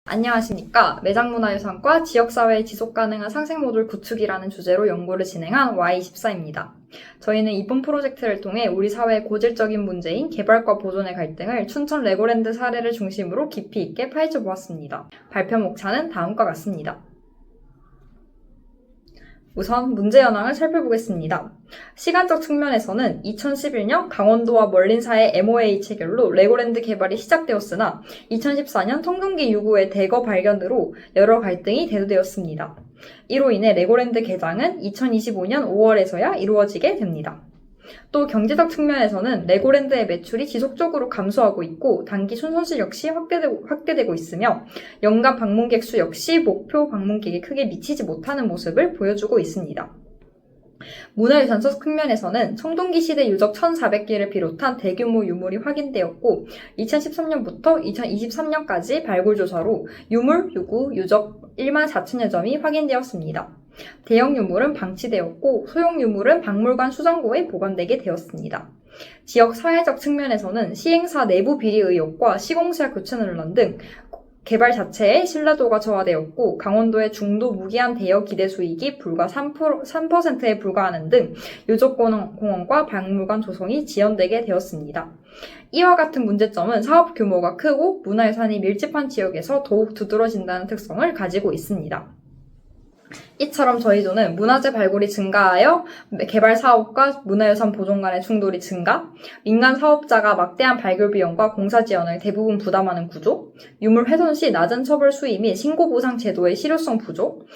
안녕하십니까. 매장문화유산과 지역사회의 지속가능한 상생모듈 구축이라는 주제로 연구를 진행한 Y24입니다. 저희는 이번 프로젝트를 통해 우리 사회의 고질적인 문제인 개발과 보존의 갈등을 춘천 레고랜드 사례를 중심으로 깊이 있게 파헤쳐 보았습니다. 발표 목차는 다음과 같습니다. 우선 문제 현황을 살펴보겠습니다. 시간적 측면에서는 2011년 강원도와 멀린사의 MOA 체결로 레고랜드 개발이 시작되었으나 2014년 청동기 유구의 대거 발견으로 여러 갈등이 대두되었습니다. 이로 인해 레고랜드 개장은 2025년 5월에서야 이루어지게 됩니다. 또 경제적 측면에서는 레고랜드의 매출이 지속적으로 감소하고 있고 단기 순손실 역시 확대되고 있으며 연간 방문객 수 역시 목표 방문객에 크게 미치지 못하는 모습을 보여주고 있습니다. 문화유산적 측면에서는 청동기 시대 유적 1,400개를 비롯한 대규모 유물이 확인되었고 2013년부터 2023년까지 발굴조사로 유물, 유구, 유적 1만 4천여 점이 확인되었습니다. 대형 유물은 방치되었고 소형 유물은 박물관 수정고에 보관되게 되었습니다. 지역 사회적 측면에서는 시행사 내부 비리 의혹과 시공사 교체 논란 등 개발 자체의 신뢰도가 저하되었고 강원도의 중도 무기한 대여 기대 수익이 불과 3%에 불과하는 등 유적공원과 박물관 조성이 지연되게 되었습니다. 이와 같은 문제점은 사업 규모가 크고 문화유산이 밀집한 지역에서 더욱 두드러진다는 특성을 가지고 있습니다. 이처럼 저희조는 문화재 발굴이 증가하여 개발 사업과 문화유산 보존 간의 충돌이 증가, 민간 사업자가 막대한 발굴 비용과 공사 지원을 대부분 부담하는 구조, 유물 훼손 시 낮은 처벌 수위 및 신고 보상 제도의 실효성 부족,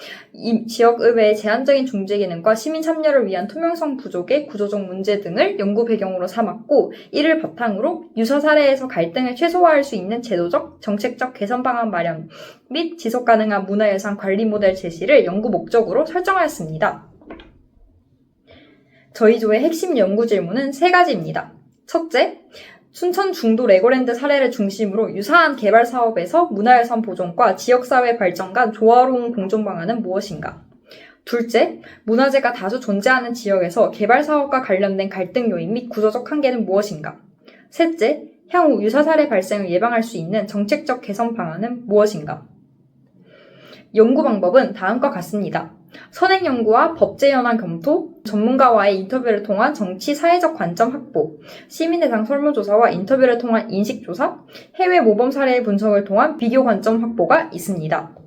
지역의회의 제한적인 중재 기능과 시민 참여를 위한 투명성 부족의 구조적 문제 등을 연구 배경으로 삼았고, 이를 바탕으로 유사 사례에서 갈등을 최소화할 수 있는 제도적, 정책적 개선 방안 마련 및 지속 가능한 문화유산 관리 모델 제시를 연구 목적으로 설정하였습니다. 저희 조의 핵심 연구 질문은 3가지입니다. 첫째, 춘천 중도 레고랜드 사례를 중심으로 유사한 개발 사업에서 문화유산 보존과 지역사회 발전 간 조화로운 공존 방안은 무엇인가? 둘째, 문화재가 다수 존재하는 지역에서 개발 사업과 관련된 갈등 요인 및 구조적 한계는 무엇인가? 셋째, 향후 유사 사례 발생을 예방할 수 있는 정책적 개선 방안은 무엇인가? 연구 방법은 다음과 같습니다. 선행 연구와 법제 현황 검토, 전문가와의 인터뷰를 통한 정치 사회적 관점 확보, 시민 대상 설문조사와 인터뷰를 통한 인식조사, 해외 모범 사례의 분석을 통한 비교 관점 확보가 있습니다.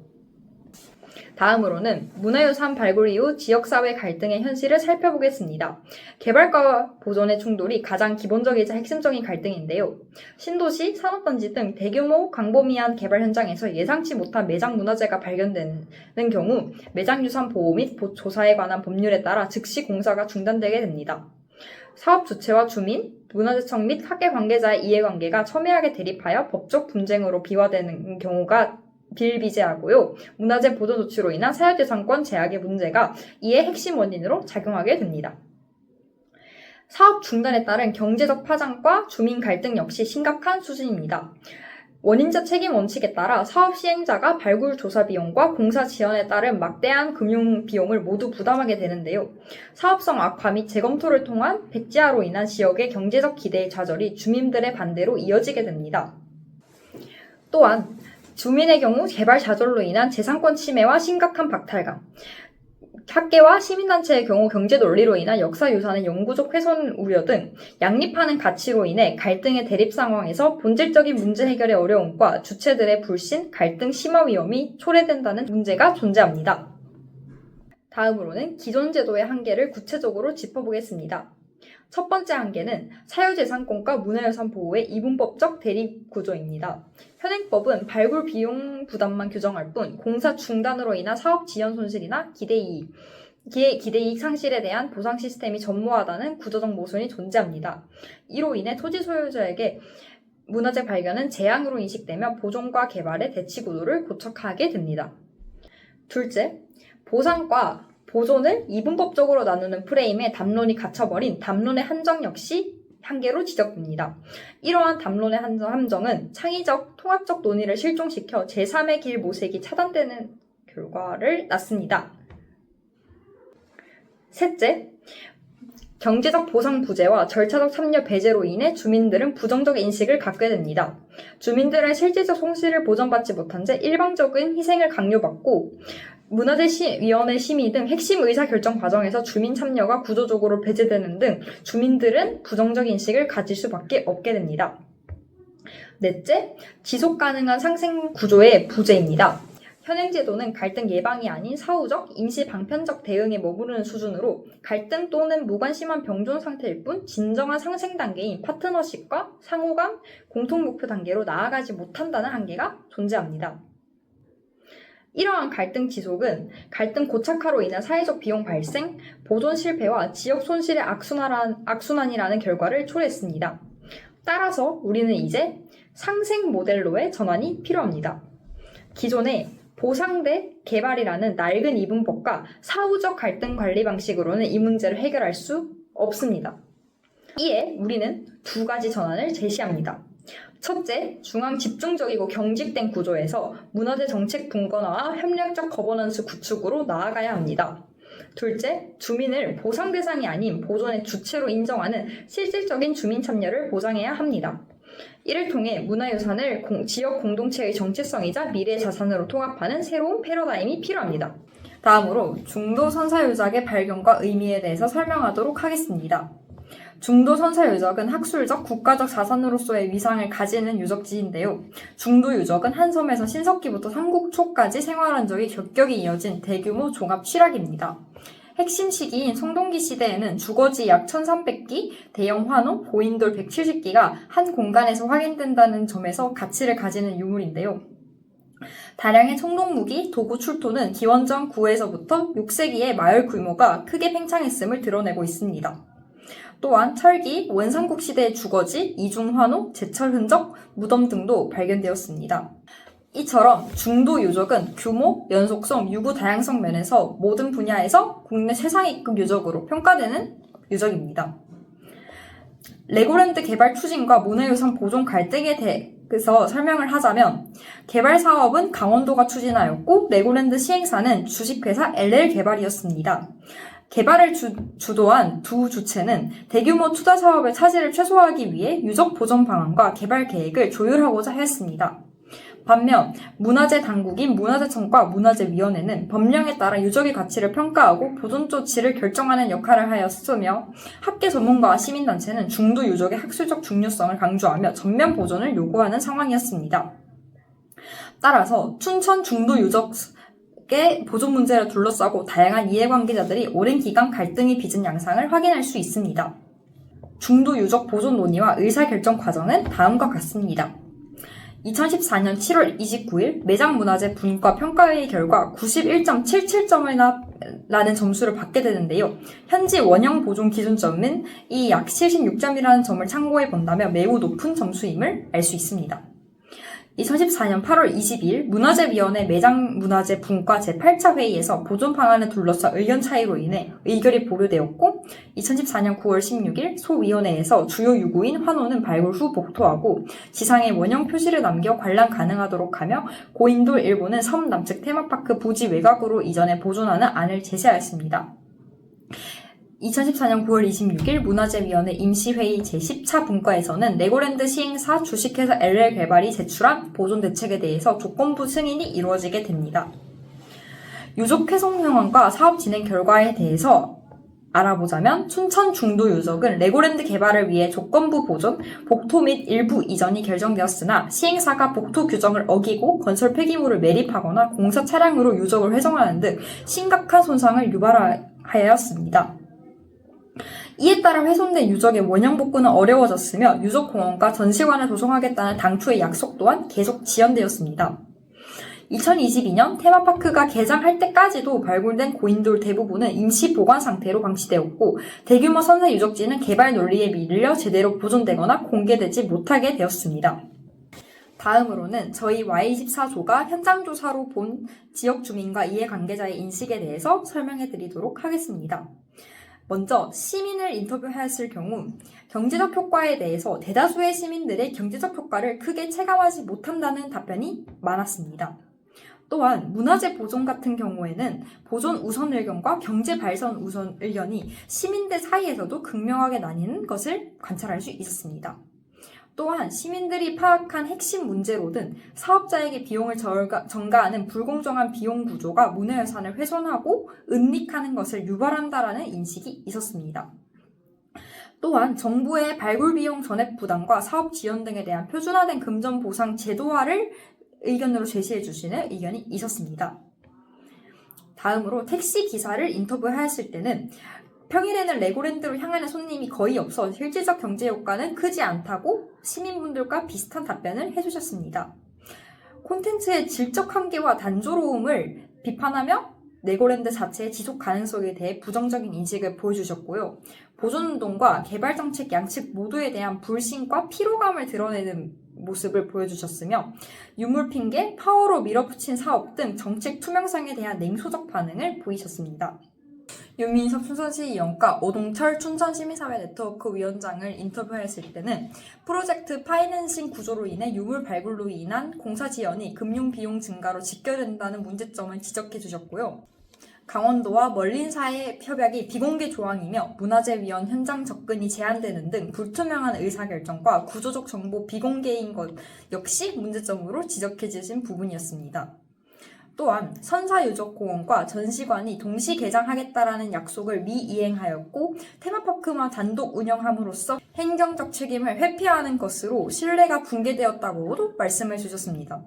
다음으로는 문화유산 발굴 이후 지역사회 갈등의 현실을 살펴보겠습니다. 개발과 보존의 충돌이 가장 기본적이자 핵심적인 갈등인데요. 신도시, 산업단지 등 대규모 광범위한 개발 현장에서 예상치 못한 매장 문화재가 발견되는 경우 매장유산 보호 및 조사에 관한 법률에 따라 즉시 공사가 중단되게 됩니다. 사업 주체와 주민, 문화재청 및 학계 관계자의 이해관계가 첨예하게 대립하여 법적 분쟁으로 비화되는 경우가 비일비재하고요. 문화재 보존 조치로 인한 사유재산권 제약의 문제가 이에 핵심 원인으로 작용하게 됩니다. 사업 중단에 따른 경제적 파장과 주민 갈등 역시 심각한 수준입니다. 원인자 책임 원칙에 따라 사업 시행자가 발굴 조사 비용과 공사 지연에 따른 막대한 금융 비용을 모두 부담하게 되는데요. 사업성 악화 및 재검토를 통한 백지화로 인한 지역의 경제적 기대의 좌절이 주민들의 반대로 이어지게 됩니다. 또한 주민의 경우 개발 좌절로 인한 재산권 침해와 심각한 박탈감, 학계와 시민단체의 경우 경제 논리로 인한 역사유산의 영구적 훼손 우려 등 양립하는 가치로 인해 갈등의 대립 상황에서 본질적인 문제 해결의 어려움과 주체들의 불신, 갈등 심화 위험이 초래된다는 문제가 존재합니다. 다음으로는 기존 제도의 한계를 구체적으로 짚어보겠습니다. 첫 번째 한계는 사유재산권과 문화유산 보호의 이분법적 대립 구조입니다. 현행법은 발굴 비용 부담만 규정할 뿐 공사 중단으로 인한 사업 지연 손실이나 기대이익 상실에 대한 보상 시스템이 전무하다는 구조적 모순이 존재합니다. 이로 인해 토지 소유자에게 문화재 발견은 재앙으로 인식되며 보존과 개발의 대치 구도를 고착하게 됩니다. 둘째, 보상과 보존을 이분법적으로 나누는 프레임에 담론이 갇혀버린 담론의 한정 역시 한계로 지적됩니다. 이러한 담론의 함정은 창의적, 통합적 논의를 실종시켜 제3의 길 모색이 차단되는 결과를 낳습니다. 셋째, 경제적 보상 부재와 절차적 참여 배제로 인해 주민들은 부정적 인식을 갖게 됩니다. 주민들의 실질적 손실을 보전받지 못한 채 일방적인 희생을 강요받고 문화재위원회 심의 등 핵심 의사결정 과정에서 주민 참여가 구조적으로 배제되는 등 주민들은 부정적 인식을 가질 수밖에 없게 됩니다. 넷째, 지속가능한 상생 구조의 부재입니다. 현행 제도는 갈등 예방이 아닌 사후적, 임시 방편적 대응에 머무르는 수준으로 갈등 또는 무관심한 병존 상태일 뿐 진정한 상생 단계인 파트너십과 상호감, 공통 목표 단계로 나아가지 못한다는 한계가 존재합니다. 이러한 갈등 지속은 갈등 고착화로 인한 사회적 비용 발생, 보존 실패와 지역 손실의 악순환이라는 결과를 초래했습니다. 따라서 우리는 이제 상생 모델로의 전환이 필요합니다. 기존의 보상 대 개발이라는 낡은 이분법과 사후적 갈등 관리 방식으로는 이 문제를 해결할 수 없습니다. 이에 우리는 두 가지 전환을 제시합니다. 첫째, 중앙 집중적이고 경직된 구조에서 문화재 정책 분권화와 협력적 거버넌스 구축으로 나아가야 합니다. 둘째, 주민을 보상 대상이 아닌 보존의 주체로 인정하는 실질적인 주민 참여를 보장해야 합니다. 이를 통해 문화유산을 지역 공동체의 정체성이자 미래 자산으로 통합하는 새로운 패러다임이 필요합니다. 다음으로 중도 선사유적의 발견과 의미에 대해서 설명하도록 하겠습니다. 중도 선사유적은 학술적, 국가적 자산으로서의 위상을 가지는 유적지인데요. 중도 유적은 한 섬에서 신석기부터 삼국 초까지 생활한 적이 격격이 이어진 대규모 종합 취락입니다. 핵심 시기인 성동기 시대에는 주거지 약 1300기, 대형 환호, 고인돌 170기가 한 공간에서 확인된다는 점에서 가치를 가지는 유물인데요. 다량의 청동무기, 도구 출토는 기원전 9에서부터 6세기의 마을 규모가 크게 팽창했음을 드러내고 있습니다. 또한 철기, 원삼국 시대의 주거지, 이중환호, 제철 흔적, 무덤 등도 발견되었습니다. 이처럼 중도 유적은 규모, 연속성, 유구 다양성 면에서 모든 분야에서 국내 최상위급 유적으로 평가되는 유적입니다. 레고랜드 개발 추진과 문화유산 보존 갈등에 대해서 설명을 하자면 개발 사업은 강원도가 추진하였고 레고랜드 시행사는 주식회사 LL개발이었습니다. 개발을 주도한 두 주체는 대규모 투자 사업의 차질을 최소화하기 위해 유적 보존 방안과 개발 계획을 조율하고자 했습니다. 반면 문화재 당국인 문화재청과 문화재위원회는 법령에 따라 유적의 가치를 평가하고 보존 조치를 결정하는 역할을 하였으며 학계 전문가와 시민단체는 중도 유적의 학술적 중요성을 강조하며 전면 보존을 요구하는 상황이었습니다. 따라서 춘천 중도 유적의 보존 문제를 둘러싸고 다양한 이해관계자들이 오랜 기간 갈등이 빚은 양상을 확인할 수 있습니다. 중도 유적 보존 논의와 의사결정 과정은 다음과 같습니다. 2014년 7월 29일 매장문화재 분과 평가회의 결과 91.77점을 라는 점수를 받게 되는데요. 현지 원형 보존 기준점은 이 약 76점이라는 점을 참고해 본다면 매우 높은 점수임을 알 수 있습니다. 2014년 8월 22일 문화재위원회 매장문화재 분과 제8차 회의에서 보존 방안을 둘러싸 의견 차이로 인해 의결이 보류되었고 2014년 9월 16일 소위원회에서 주요 유구인 환호는 발굴 후 복토하고 지상에 원형 표시를 남겨 관람 가능하도록 하며 고인돌 일부는 섬 남측 테마파크 부지 외곽으로 이전해 보존하는 안을 제시하였습니다. 2014년 9월 26일 문화재위원회 임시회의 제10차 분과에서는 레고랜드 시행사 주식회사 LL개발이 제출한 보존 대책에 대해서 조건부 승인이 이루어지게 됩니다. 유적 훼손 상황과 사업 진행 결과에 대해서 알아보자면 춘천 중도 유적은 레고랜드 개발을 위해 조건부 보존, 복토 및 일부 이전이 결정되었으나 시행사가 복토 규정을 어기고 건설 폐기물을 매립하거나 공사 차량으로 유적을 훼손하는 등 심각한 손상을 유발하였습니다. 이에 따라 훼손된 유적의 원형 복구는 어려워졌으며 유적공원과 전시관을 조성하겠다는 당초의 약속 또한 계속 지연되었습니다. 2022년 테마파크가 개장할 때까지도 발굴된 고인돌 대부분은 임시 보관 상태로 방치되었고 대규모 선사 유적지는 개발 논리에 밀려 제대로 보존되거나 공개되지 못하게 되었습니다. 다음으로는 저희 Y24조가 현장 조사로 본 지역 주민과 이해관계자의 인식에 대해서 설명해 드리도록 하겠습니다. 먼저 시민을 인터뷰하였을 경우 경제적 효과에 대해서 대다수의 시민들의 경제적 효과를 크게 체감하지 못한다는 답변이 많았습니다. 또한 문화재 보존 같은 경우에는 보존 우선 의견과 경제 발전 우선 의견이 시민들 사이에서도 극명하게 나뉘는 것을 관찰할 수 있었습니다. 또한 시민들이 파악한 핵심 문제로는 사업자에게 비용을 전가하는 불공정한 비용 구조가 문화유산을 훼손하고 은닉하는 것을 유발한다라는 인식이 있었습니다. 또한 정부의 발굴 비용 전액 부담과 사업 지원 등에 대한 표준화된 금전 보상 제도화를 의견으로 제시해 주시는 의견이 있었습니다. 다음으로 택시 기사를 인터뷰하였을 때는 평일에는 레고랜드로 향하는 손님이 거의 없어 실질적 경제 효과는 크지 않다고 시민분들과 비슷한 답변을 해주셨습니다. 콘텐츠의 질적 한계와 단조로움을 비판하며 레고랜드 자체의 지속 가능성에 대해 부정적인 인식을 보여주셨고요. 보존운동과 개발정책 양측 모두에 대한 불신과 피로감을 드러내는 모습을 보여주셨으며 유물 핑계, 파워로 밀어붙인 사업 등 정책 투명성에 대한 냉소적 반응을 보이셨습니다. 윤민석 춘천시의원과 오동철 춘천시민사회 네트워크 위원장을 인터뷰했을 때는 프로젝트 파이낸싱 구조로 인해 유물 발굴로 인한 공사 지연이 금융 비용 증가로 직결된다는 문제점을 지적해 주셨고요. 강원도와 멀린사의 협약이 비공개 조항이며 문화재위원 현장 접근이 제한되는 등 불투명한 의사결정과 구조적 정보 비공개인 것 역시 문제점으로 지적해 주신 부분이었습니다. 또한 선사유적공원과 전시관이 동시 개장하겠다라는 약속을 미이행하였고 테마파크만 단독 운영함으로써 행정적 책임을 회피하는 것으로 신뢰가 붕괴되었다고도 말씀해 주셨습니다.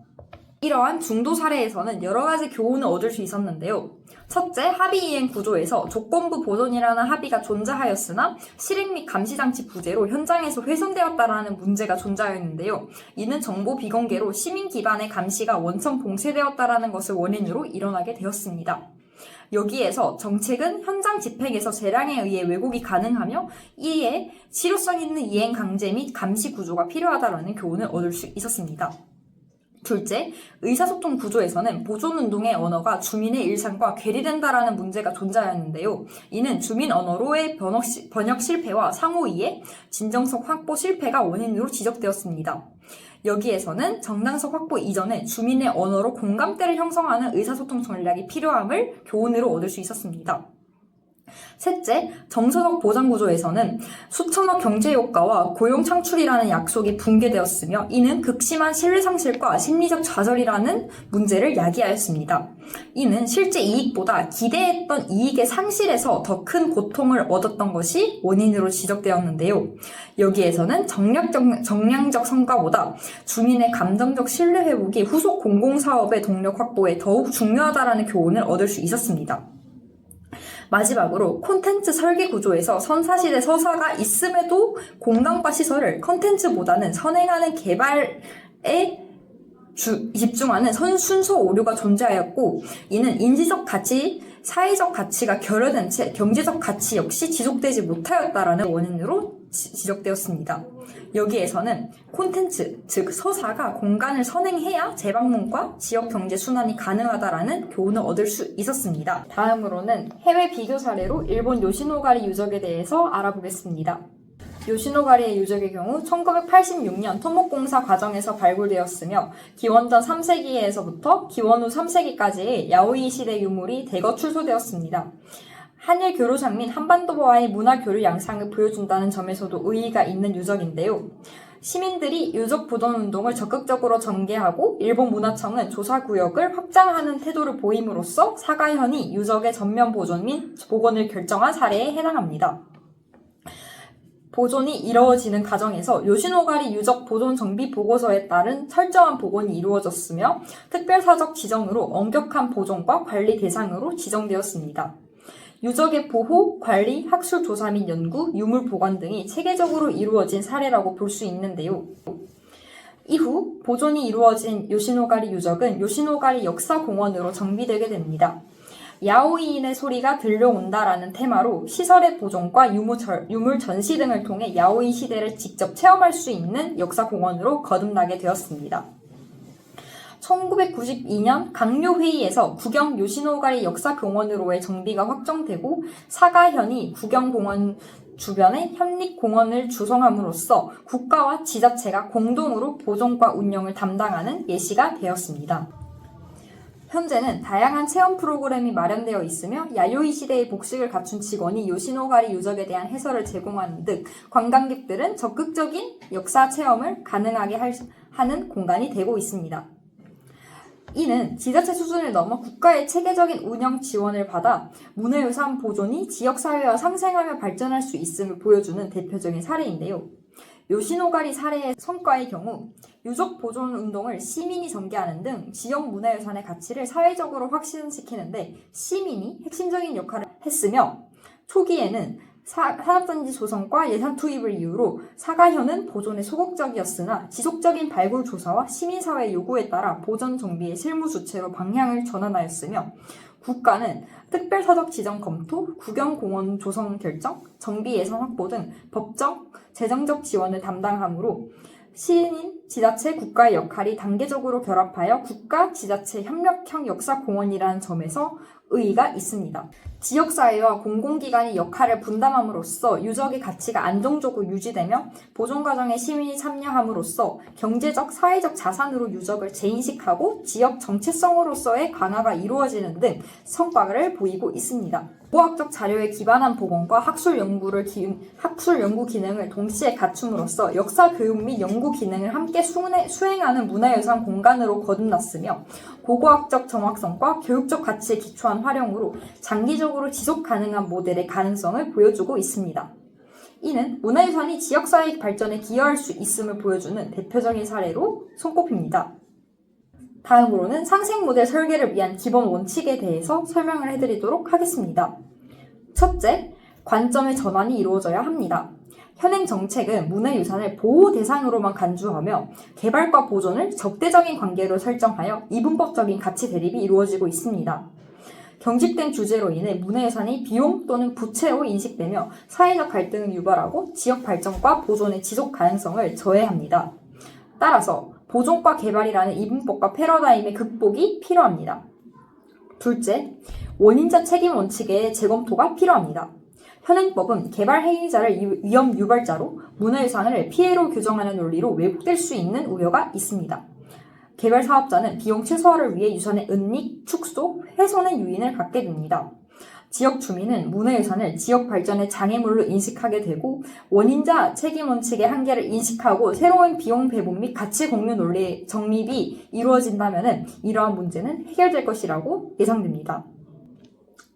이러한 중도 사례에서는 여러 가지 교훈을 얻을 수 있었는데요. 첫째, 합의 이행 구조에서 조건부 보존이라는 합의가 존재하였으나 실행 및 감시장치 부재로 현장에서 훼손되었다라는 문제가 존재하였는데요. 이는 정보 비공개로 시민 기반의 감시가 원천 봉쇄되었다라는 것을 원인으로 일어나게 되었습니다. 여기에서 정책은 현장 집행에서 재량에 의해 왜곡이 가능하며 이에 실효성 있는 이행 강제 및 감시 구조가 필요하다라는 교훈을 얻을 수 있었습니다. 둘째, 의사소통 구조에서는 보존운동의 언어가 주민의 일상과 괴리된다라는 문제가 존재하였는데요. 이는 주민 언어로의 번역 실패와 상호 이해, 진정성 확보 실패가 원인으로 지적되었습니다. 여기에서는 정당성 확보 이전에 주민의 언어로 공감대를 형성하는 의사소통 전략이 필요함을 교훈으로 얻을 수 있었습니다. 셋째, 정서적 보장 구조에서는 수천억 경제 효과와 고용 창출이라는 약속이 붕괴되었으며 이는 극심한 신뢰 상실과 심리적 좌절이라는 문제를 야기하였습니다. 이는 실제 이익보다 기대했던 이익의 상실에서 더 큰 고통을 얻었던 것이 원인으로 지적되었는데요. 여기에서는 정량적 성과보다 주민의 감정적 신뢰 회복이 후속 공공사업의 동력 확보에 더욱 중요하다는 교훈을 얻을 수 있었습니다. 마지막으로 콘텐츠 설계 구조에서 선사시대 서사가 있음에도 공간과 시설을 컨텐츠보다는 선행하는 개발에 집중하는 순서 오류가 존재하였고 이는 인지적 가치, 사회적 가치가 결여된 채 경제적 가치 역시 지속되지 못하였다라는 원인으로 지적되었습니다. 여기에서는 콘텐츠, 즉 서사가 공간을 선행해야 재방문과 지역 경제 순환이 가능하다라는 교훈을 얻을 수 있었습니다. 다음으로는 해외 비교 사례로 일본 요시노가리 유적에 대해서 알아보겠습니다. 요시노가리의 유적의 경우 1986년 토목공사 과정에서 발굴되었으며 기원전 3세기에서부터 기원 후 3세기까지의 야오이 시대 유물이 대거 출소되었습니다. 한일 교류상 및 한반도와의 문화 교류 양상을 보여준다는 점에서도 의의가 있는 유적인데요. 시민들이 유적 보존 운동을 적극적으로 전개하고 일본 문화청은 조사 구역을 확장하는 태도를 보임으로써 사가현이 유적의 전면 보존 및 복원을 결정한 사례에 해당합니다. 보존이 이루어지는 과정에서 요시노가리 유적 보존 정비 보고서에 따른 철저한 복원이 이루어졌으며 특별사적 지정으로 엄격한 보존과 관리 대상으로 지정되었습니다. 유적의 보호, 관리, 학술 조사 및 연구, 유물 보관 등이 체계적으로 이루어진 사례라고 볼 수 있는데요. 이후 보존이 이루어진 요시노가리 유적은 요시노가리 역사공원으로 정비되게 됩니다. 야오이인의 소리가 들려온다라는 테마로 시설의 보존과 유물 전시 등을 통해 야오이 시대를 직접 체험할 수 있는 역사공원으로 거듭나게 되었습니다. 1992년 강요회의에서 구경 요시노가리 역사공원으로의 정비가 확정되고 사가현이 구경공원 주변에 현립공원을 조성함으로써 국가와 지자체가 공동으로 보존과 운영을 담당하는 예시가 되었습니다. 현재는 다양한 체험 프로그램이 마련되어 있으며 야요이 시대의 복식을 갖춘 직원이 요시노가리 유적에 대한 해설을 제공하는 등 관광객들은 적극적인 역사 체험을 가능하게 하는 공간이 되고 있습니다. 이는 지자체 수준을 넘어 국가의 체계적인 운영 지원을 받아 문화유산 보존이 지역사회와 상생하며 발전할 수 있음을 보여주는 대표적인 사례인데요. 요시노가리 사례의 성과의 경우 유적 보존 운동을 시민이 전개하는 등 지역 문화유산의 가치를 사회적으로 확신시키는데 시민이 핵심적인 역할을 했으며 초기에는 산업단지 조성과 예산 투입을 이유로 사가현은 보존에 소극적이었으나 지속적인 발굴 조사와 시민사회 요구에 따라 보존 정비의 실무 주체로 방향을 전환하였으며 국가는 특별사적 지정 검토, 국영공원 조성 결정, 정비 예산 확보 등 법적, 재정적 지원을 담당하므로 시민, 지자체, 국가의 역할이 단계적으로 결합하여 국가, 지자체 협력형 역사공원이라는 점에서 의의가 있습니다. 지역사회와 공공기관이 역할을 분담함으로써 유적의 가치가 안정적으로 유지되며 보존 과정에 시민이 참여함으로써 경제적, 사회적 자산으로 유적을 재인식하고 지역 정체성으로서의 강화가 이루어지는 등 성과를 보이고 있습니다. 고고학적 자료에 기반한 복원과 학술 연구 기능을 동시에 갖춤으로써 역사 교육 및 연구 기능을 함께 수행하는 문화유산 공간으로 거듭났으며 고고학적 정확성과 교육적 가치에 기초한 활용으로 장기적으로 지속 가능한 모델의 가능성을 보여주고 있습니다. 이는 문화유산이 지역사회 발전에 기여할 수 있음을 보여주는 대표적인 사례로 손꼽힙니다. 다음으로는 상생 모델 설계를 위한 기본 원칙에 대해서 설명을 해드리도록 하겠습니다. 첫째, 관점의 전환이 이루어져야 합니다. 현행 정책은 문화유산을 보호 대상으로만 간주하며 개발과 보존을 적대적인 관계로 설정하여 이분법적인 가치 대립이 이루어지고 있습니다. 경직된 규제로 인해 문화유산이 비용 또는 부채로 인식되며 사회적 갈등을 유발하고 지역 발전과 보존의 지속 가능성을 저해합니다. 따라서 보존과 개발이라는 이분법과 패러다임의 극복이 필요합니다. 둘째, 원인자 책임 원칙의 재검토가 필요합니다. 현행법은 개발 행위자를 위험 유발자로 문화유산을 피해로 규정하는 논리로 왜곡될 수 있는 우려가 있습니다. 개발 사업자는 비용 최소화를 위해 유산의 은닉, 축소, 훼손의 유인을 갖게 됩니다. 지역 주민은 문화유산을 지역 발전의 장애물로 인식하게 되고 원인자 책임 원칙의 한계를 인식하고 새로운 비용 배분 및 가치 공유 논리의 정립이 이루어진다면 이러한 문제는 해결될 것이라고 예상됩니다.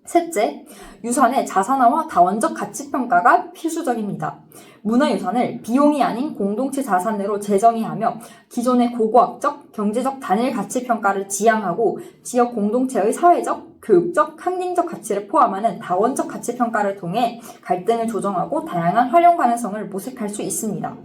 셋째, 유산의 자산화와 다원적 가치평가가 필수적입니다. 문화유산을 비용이 아닌 공동체 자산으로 재정의하며 기존의 고고학적, 경제적 단일 가치평가를 지향하고 지역 공동체의 사회적, 교육적, 환경적 가치를 포함하는 다원적 가치평가를 통해 갈등을 조정하고 다양한 활용 가능성을 모색할 수 있습니다.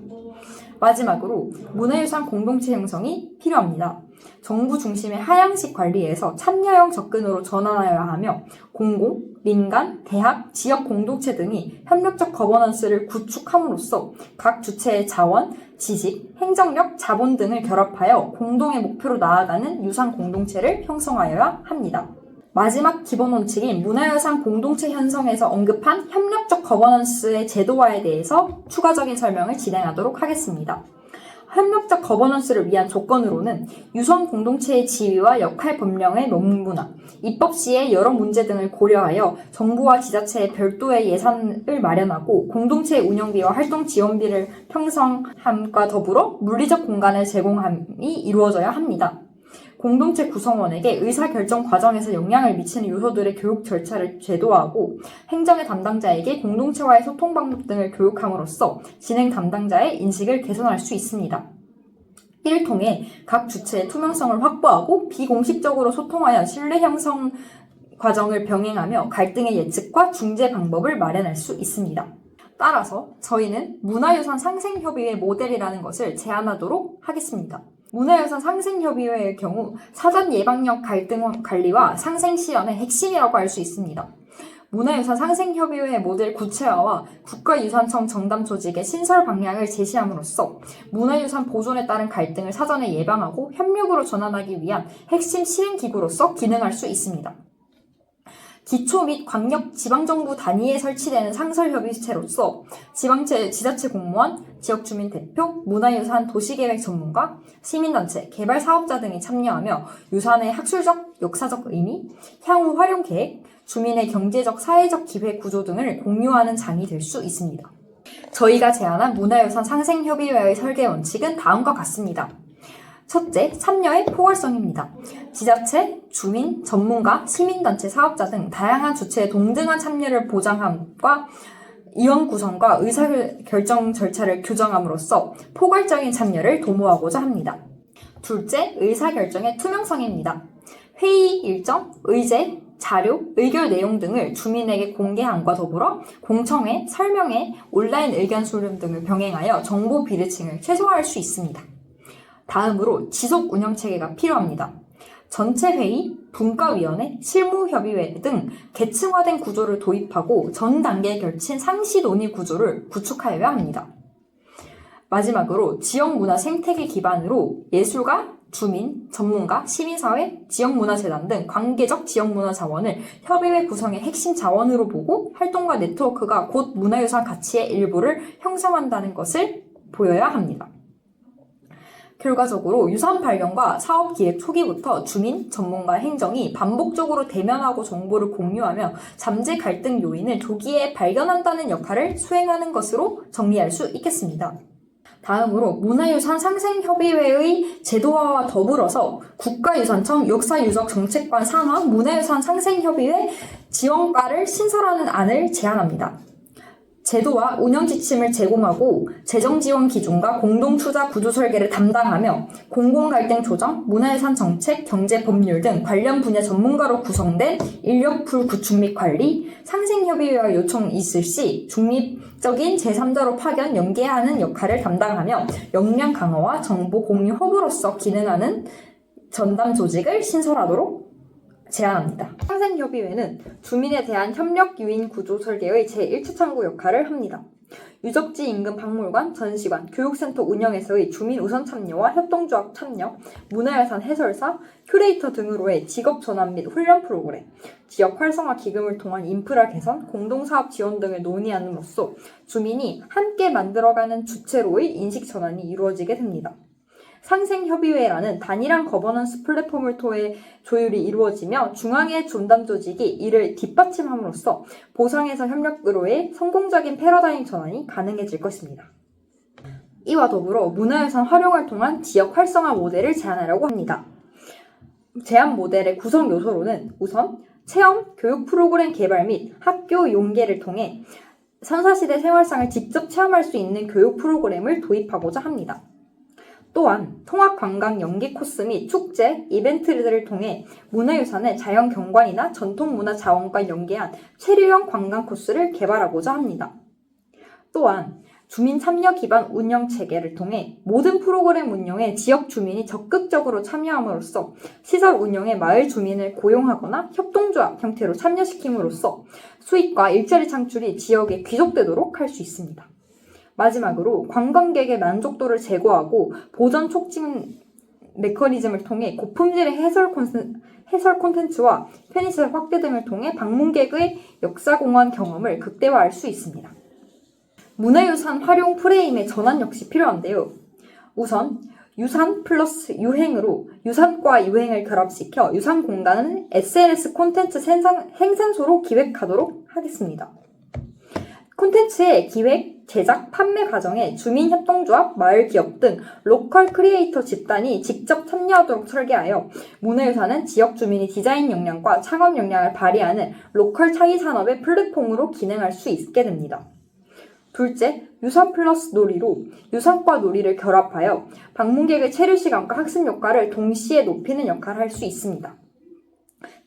마지막으로 문화유산 공동체 형성이 필요합니다. 정부 중심의 하향식 관리에서 참여형 접근으로 전환하여야 하며 공공, 민간, 대학, 지역 공동체 등이 협력적 거버넌스를 구축함으로써 각 주체의 자원, 지식, 행정력, 자본 등을 결합하여 공동의 목표로 나아가는 유산 공동체를 형성하여야 합니다. 마지막 기본 원칙인 문화유산 공동체 형성에서 언급한 협력적 거버넌스의 제도화에 대해서 추가적인 설명을 진행하도록 하겠습니다. 협력적 거버넌스를 위한 조건으로는 유선 공동체의 지위와 역할 법령의 명문화, 입법 시의 여러 문제 등을 고려하여 정부와 지자체의 별도의 예산을 마련하고 공동체의 운영비와 활동 지원비를 편성함과 더불어 물리적 공간을 제공함이 이루어져야 합니다. 공동체 구성원에게 의사결정 과정에서 영향을 미치는 요소들의 교육 절차를 제도화하고 행정의 담당자에게 공동체와의 소통 방법 등을 교육함으로써 진행 담당자의 인식을 개선할 수 있습니다. 이를 통해 각 주체의 투명성을 확보하고 비공식적으로 소통하여 신뢰 형성 과정을 병행하며 갈등의 예측과 중재 방법을 마련할 수 있습니다. 따라서 저희는 문화유산 상생협의회 모델이라는 것을 제안하도록 하겠습니다. 문화유산 상생협의회의 경우 사전 예방력 갈등 관리와 상생 실현의 핵심이라고 할 수 있습니다. 문화유산 상생협의회 모델 구체화와 국가유산청 정담 조직의 신설 방향을 제시함으로써 문화유산 보존에 따른 갈등을 사전에 예방하고 협력으로 전환하기 위한 핵심 실행기구로서 기능할 수 있습니다. 기초 및 광역 지방정부 단위에 설치되는 상설협의체로서 지자체 공무원, 지역주민 대표, 문화유산 도시계획 전문가, 시민단체, 개발사업자 등이 참여하며 유산의 학술적, 역사적 의미, 향후 활용 계획, 주민의 경제적, 사회적 기회 구조 등을 공유하는 장이 될 수 있습니다. 저희가 제안한 문화유산 상생협의회의 설계 원칙은 다음과 같습니다. 첫째, 참여의 포괄성입니다. 지자체, 주민, 전문가, 시민단체, 사업자 등 다양한 주체의 동등한 참여를 보장함과 위원 구성과 의사결정 절차를 규정함으로써 포괄적인 참여를 도모하고자 합니다. 둘째, 의사결정의 투명성입니다. 회의 일정, 의제, 자료, 의결 내용 등을 주민에게 공개함과 더불어 공청회, 설명회, 온라인 의견 수렴 등을 병행하여 정보 비대칭을 최소화할 수 있습니다. 다음으로 지속 운영 체계가 필요합니다. 전체 회의, 분과위원회, 실무협의회 등 계층화된 구조를 도입하고 전 단계에 걸친 상시 논의 구조를 구축하여야 합니다. 마지막으로 지역문화 생태계 기반으로 예술가, 주민, 전문가, 시민사회, 지역문화재단 등 관계적 지역문화 자원을 협의회 구성의 핵심 자원으로 보고 활동과 네트워크가 곧 문화유산 가치의 일부를 형성한다는 것을 보여야 합니다. 결과적으로 유산 발견과 사업 기획 초기부터 주민, 전문가, 행정이 반복적으로 대면하고 정보를 공유하며 잠재 갈등 요인을 조기에 발견한다는 역할을 수행하는 것으로 정리할 수 있겠습니다. 다음으로 문화유산 상생협의회의 제도화와 더불어서 국가유산청 역사유적정책관 산하 문화유산 상생협의회 지원과를 신설하는 안을 제안합니다. 제도와 운영 지침을 제공하고 재정 지원 기준과 공동 투자 구조 설계를 담당하며 공공 갈등 조정, 문화유산 정책, 경제 법률 등 관련 분야 전문가로 구성된 인력풀 구축 및 관리, 상생협의회와 요청이 있을 시 중립적인 제3자로 파견, 연계하는 역할을 담당하며 역량 강화와 정보 공유 허브로서 기능하는 전담 조직을 신설하도록 제안합니다. 상생협의회는 주민에 대한 협력 유인 구조 설계의 제1차 창구 역할을 합니다. 유적지 인근 박물관, 전시관, 교육센터 운영에서의 주민 우선 참여와 협동조합 참여, 문화유산 해설사, 큐레이터 등으로의 직업 전환 및 훈련 프로그램, 지역 활성화 기금을 통한 인프라 개선, 공동사업 지원 등을 논의함으로써 주민이 함께 만들어가는 주체로의 인식 전환이 이루어지게 됩니다. 상생협의회라는 단일한 거버넌스 플랫폼을 통해 조율이 이루어지며 중앙의 전담 조직이 이를 뒷받침함으로써 보상에서 협력으로의 성공적인 패러다임 전환이 가능해질 것입니다. 이와 더불어 문화유산 활용을 통한 지역 활성화 모델을 제안하려고 합니다. 제안 모델의 구성 요소로는 우선 체험, 교육 프로그램 개발 및 학교 용계를 통해 선사시대 생활상을 직접 체험할 수 있는 교육 프로그램을 도입하고자 합니다. 또한 통합관광 연계 코스 및 축제, 이벤트들을 통해 문화유산을 자연경관이나 전통문화자원과 연계한 체류형 관광 코스를 개발하고자 합니다. 또한 주민 참여 기반 운영 체계를 통해 모든 프로그램 운영에 지역 주민이 적극적으로 참여함으로써 시설 운영에 마을 주민을 고용하거나 협동조합 형태로 참여시킴으로써 수익과 일자리 창출이 지역에 귀속되도록 할 수 있습니다. 마지막으로 관광객의 만족도를 제고하고 보전 촉진 메커니즘을 통해 고품질의 해설 콘텐츠와 편의시설 확대 등을 통해 방문객의 역사공원 경험을 극대화할 수 있습니다. 문화유산 활용 프레임의 전환 역시 필요한데요. 우선 유산 플러스 유행으로 유산과 유행을 결합시켜 유산 공간은 SNS 콘텐츠 생산소로 기획하도록 하겠습니다. 콘텐츠의 기획, 제작, 판매 과정에 주민협동조합, 마을기업 등 로컬 크리에이터 집단이 직접 참여하도록 설계하여 문화유산은 지역 주민이 디자인 역량과 창업 역량을 발휘하는 로컬 창의 산업의 플랫폼으로 기능할 수 있게 됩니다. 둘째, 유산 플러스 놀이로 유산과 놀이를 결합하여 방문객의 체류 시간과 학습 효과를 동시에 높이는 역할을 할 수 있습니다.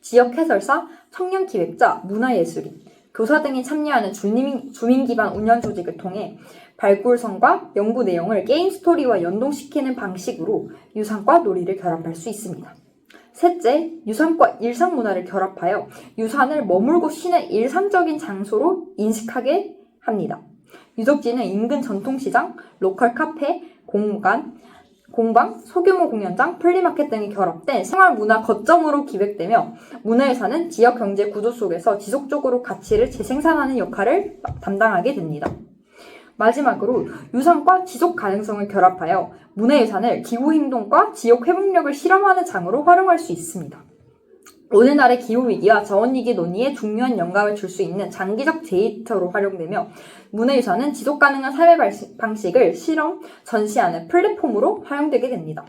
지역 해설사, 청년 기획자, 문화예술인, 교사 등이 참여하는 주민 기반 운영 조직을 통해 발굴성과 연구 내용을 게임 스토리와 연동시키는 방식으로 유산과 놀이를 결합할 수 있습니다. 셋째, 유산과 일상 문화를 결합하여 유산을 머물고 쉬는 일상적인 장소로 인식하게 합니다. 유적지는 인근 전통시장, 로컬 카페, 공간, 공방, 소규모 공연장, 플리마켓 등이 결합된 생활문화 거점으로 기획되며 문화유산은 지역 경제 구조 속에서 지속적으로 가치를 재생산하는 역할을 담당하게 됩니다. 마지막으로 유산과 지속 가능성을 결합하여 문화유산을 기후행동과 지역 회복력을 실험하는 장으로 활용할 수 있습니다. 오늘날의 기후위기와 자원위기 논의에 중요한 영감을 줄 수 있는 장기적 데이터로 활용되며 문화유산은 지속가능한 삶의 방식을 실험, 전시하는 플랫폼으로 활용되게 됩니다.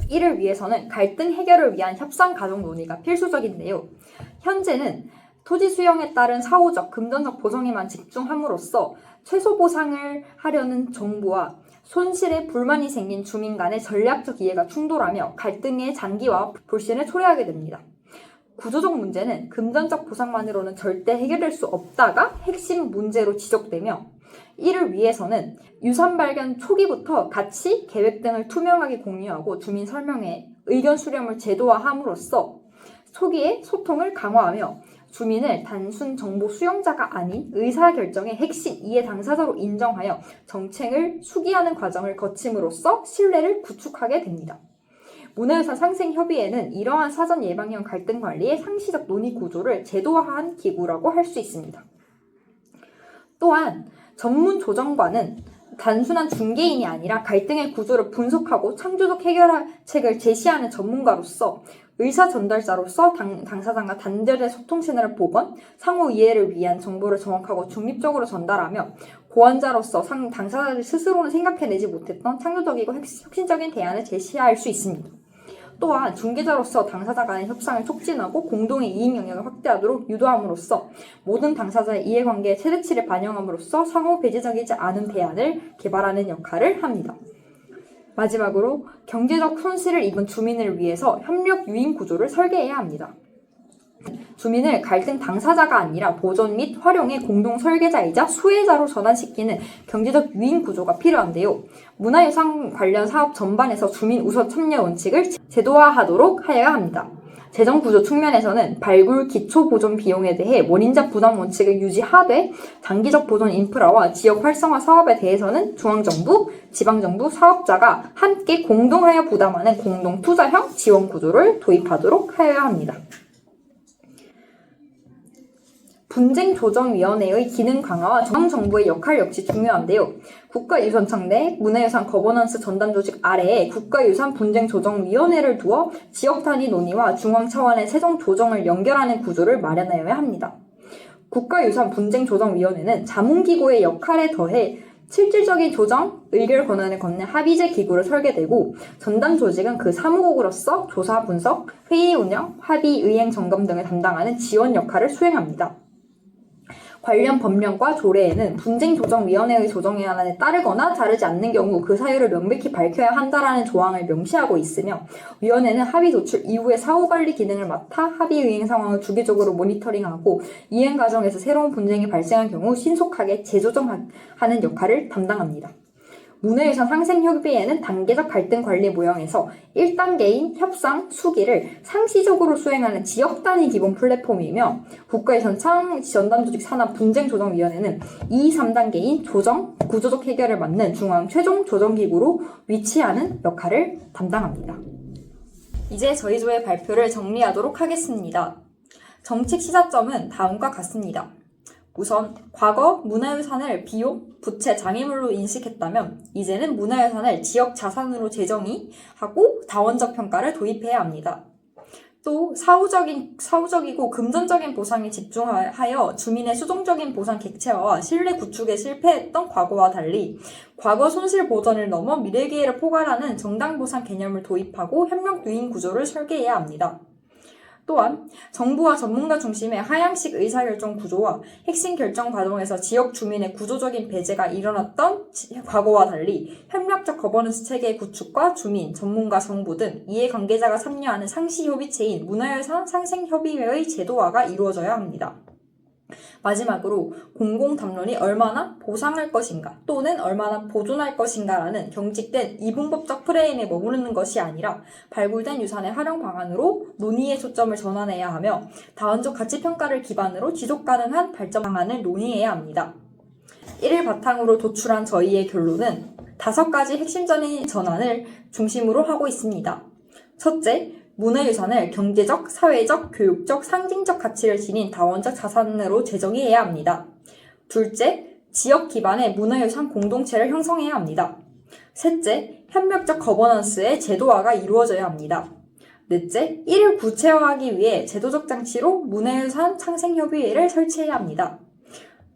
이를 위해서는 갈등 해결을 위한 협상 가족 논의가 필수적인데요. 현재는 토지 수용에 따른 사후적, 금전적 보상에만 집중함으로써 최소 보상을 하려는 정부와 손실에 불만이 생긴 주민 간의 전략적 이해가 충돌하며 갈등의 장기화, 불신을 초래하게 됩니다. 구조적 문제는 금전적 보상만으로는 절대 해결될 수 없다가 핵심 문제로 지적되며 이를 위해서는 유산 발견 초기부터 가치, 계획 등을 투명하게 공유하고 주민 설명회, 의견 수렴을 제도화함으로써 초기에 소통을 강화하며 주민을 단순 정보 수용자가 아닌 의사결정의 핵심 이해 당사자로 인정하여 정책을 수기하는 과정을 거침으로써 신뢰를 구축하게 됩니다. 문화유산 상생협의회는 이러한 사전 예방형 갈등 관리의 상시적 논의 구조를 제도화한 기구라고 할 수 있습니다. 또한 전문 조정관은 단순한 중개인이 아니라 갈등의 구조를 분석하고 창조적 해결책을 제시하는 전문가로서 의사 전달자로서 당사자가 단절된 소통 채널을 보건 상호 이해를 위한 정보를 정확하고 중립적으로 전달하며 고안자로서 당사자들 스스로는 생각해내지 못했던 창조적이고 혁신적인 대안을 제시할 수 있습니다. 또한 중개자로서 당사자 간의 협상을 촉진하고 공동의 이익 영역을 확대하도록 유도함으로써 모든 당사자의 이해관계의 최대치를 반영함으로써 상호 배제적이지 않은 대안을 개발하는 역할을 합니다. 마지막으로 경제적 손실을 입은 주민을 위해서 협력 유인 구조를 설계해야 합니다. 주민을 갈등 당사자가 아니라 보존 및 활용의 공동 설계자이자 수혜자로 전환시키는 경제적 유인 구조가 필요한데요. 문화유산 관련 사업 전반에서 주민 우선 참여 원칙을 제도화하도록 하여야 합니다. 재정 구조 측면에서는 발굴 기초 보존 비용에 대해 원인자 부담 원칙을 유지하되 장기적 보존 인프라와 지역 활성화 사업에 대해서는 중앙정부, 지방정부, 사업자가 함께 공동하여 부담하는 공동 투자형 지원 구조를 도입하도록 하여야 합니다. 분쟁조정위원회의 기능 강화와 중앙정부의 역할 역시 중요한데요. 국가유산청 내 문화유산 거버넌스 전담조직 아래에 국가유산 분쟁조정위원회를 두어 지역 단위 논의와 중앙 차원의 세정 조정을 연결하는 구조를 마련하여야 합니다. 국가유산 분쟁조정위원회는 자문기구의 역할에 더해 실질적인 조정, 의결 권한을 갖는 합의제 기구를 설계되고 전담 조직은 그 사무국으로서 조사 분석, 회의 운영, 합의 의행 점검 등을 담당하는 지원 역할을 수행합니다. 관련 법령과 조례에는 분쟁조정위원회의 조정의안에 따르거나 다르지 않는 경우 그 사유를 명백히 밝혀야 한다라는 조항을 명시하고 있으며 위원회는 합의 도출 이후의 사후관리 기능을 맡아 합의 의행 상황을 주기적으로 모니터링하고 이행 과정에서 새로운 분쟁이 발생한 경우 신속하게 재조정하는 역할을 담당합니다. 문화유산 상생협의회는 단계적 갈등 관리 모형에서 1단계인 협상, 수기를 상시적으로 수행하는 지역 단위 기본 플랫폼이며 국가유산 전담조직 산하 분쟁조정위원회는 2, 3단계인 조정, 구조적 해결을 맡는 중앙 최종 조정기구로 위치하는 역할을 담당합니다. 이제 저희 조의 발표를 정리하도록 하겠습니다. 정책 시사점은 다음과 같습니다. 우선 과거 문화유산을 비용, 부채, 장애물로 인식했다면 이제는 문화유산을 지역 자산으로 재정의하고 다원적 평가를 도입해야 합니다. 또 사후적이고 금전적인 보상에 집중하여 주민의 수동적인 보상 객체화와 신뢰 구축에 실패했던 과거와 달리 과거 손실 보전을 넘어 미래 기회를 포괄하는 정당 보상 개념을 도입하고 협력 유인 구조를 설계해야 합니다. 또한 정부와 전문가 중심의 하향식 의사결정 구조와 핵심 결정 과정에서 지역 주민의 구조적인 배제가 일어났던 과거와 달리 협력적 거버넌스 체계의 구축과 주민, 전문가, 정부 등 이해관계자가 참여하는 상시협의체인 문화유산 상생협의회의 제도화가 이루어져야 합니다. 마지막으로 공공담론이 얼마나 보상할 것인가 또는 얼마나 보존할 것인가라는 경직된 이분법적 프레임에 머무르는 것이 아니라 발굴된 유산의 활용 방안으로 논의의 초점을 전환해야 하며 다원적 가치평가를 기반으로 지속가능한 발전 방안을 논의해야 합니다. 이를 바탕으로 도출한 저희의 결론은 5가지 핵심적인 전환을 중심으로 하고 있습니다. 첫째, 문화유산을 경제적, 사회적, 교육적, 상징적 가치를 지닌 다원적 자산으로 제정해야 합니다. 둘째, 지역 기반의 문화유산 공동체를 형성해야 합니다. 셋째, 협력적 거버넌스의 제도화가 이루어져야 합니다. 넷째, 이를 구체화하기 위해 제도적 장치로 문화유산 상생협의회를 설치해야 합니다.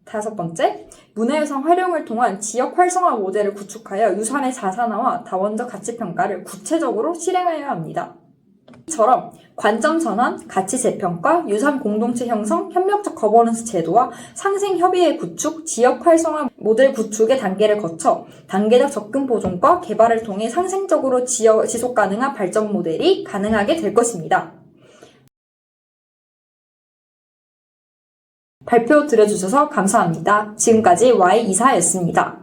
5번째, 문화유산 활용을 통한 지역 활성화 모델을 구축하여 유산의 자산화와 다원적 가치평가를 구체적으로 실행하여야 합니다. 이처럼 관점 전환, 가치 재평가, 유산 공동체 형성, 협력적 거버넌스 제도와 상생 협의회 구축, 지역 활성화 모델 구축의 단계를 거쳐 단계적 접근 보존과 개발을 통해 상생적으로 지속 가능한 발전 모델이 가능하게 될 것입니다. 발표 들어주셔서 감사합니다. 지금까지 Y 이사였습니다.